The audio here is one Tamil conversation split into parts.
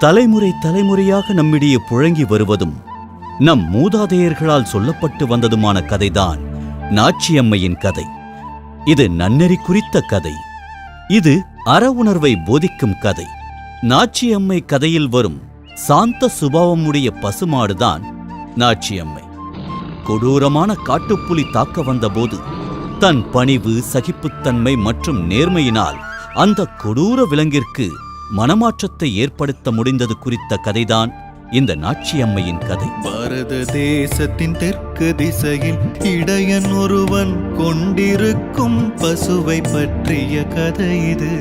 தலைமுறை தலைமுறையாக நம்மிடையே புழங்கி வருவதும் நம் மூதாதையர்களால் சொல்லப்பட்டு வந்ததுமான கதைதான் நாச்சியம்மையின் கதை. இது நன்னெறி குறித்த கதை. இது அற உணர்வை போதிக்கும் கதை. நாச்சியம்மை கதையில் வரும் சாந்த சுபாவமுடைய பசுமாடுதான் நாச்சியம்மை. கொடூரமான காட்டுப்புலி தாக்க வந்தபோது தன் பணிவு, சகிப்புத்தன்மை மற்றும் நேர்மையினால் அந்த கொடூர விலங்கிற்கு மனமாற்றத்தை ஏற்படுத்த முடிந்தது குறித்த கதைதான் இந்த நாச்சியம்மையின் கதை. பாரத தேசத்தின் தெற்கு திசையில் இடையன் ஒருவன் கொண்டிருக்கும் பசுவை பற்றிய கதை இது.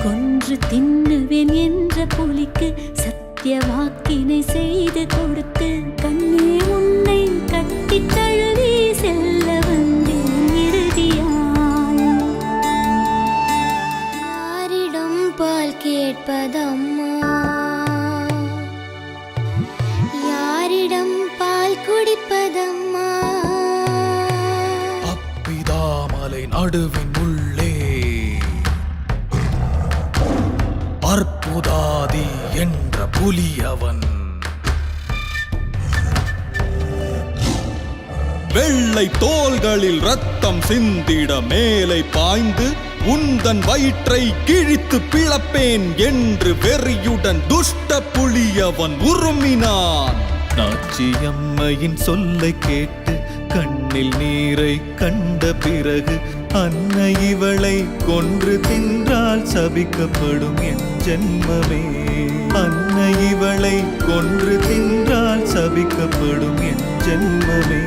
கொன்று தின்னுவேன் என்ற புலிக்கு சத்திய வாக்கினை செய்து கொடுத்து கண்ணே உன்னை கட்டி தழுவி செல்ல வந்தேன் இறுதியாய். யாரிடம் பால் கேட்பதம்மா, யாரிடம் பால் குடிப்பதம்மா? அப்பிதாமலை நடுவின் உள்ளே அற்புதாதி என்ற புலியவன். வெள்ளை தோள்களில் ரத்தம் சிந்திட மேலே பாய்ந்து உந்தன் வயிற்றை கிழித்து பிளப்பேன் என்று வெறியுடன் துஷ்ட புலியவன் உருமினான். நாச்சியம்மையின் சொல்லை கேட்டு கண்ணில் நீரை கண்ட பிறகு அன்னை இவளை கொன்று தின்றால் சபிக்கப்படும் என் ஜென்மமே. அன்னை இவளை கொன்று தின்றால் சபிக்கப்படும் என் ஜென்மமே.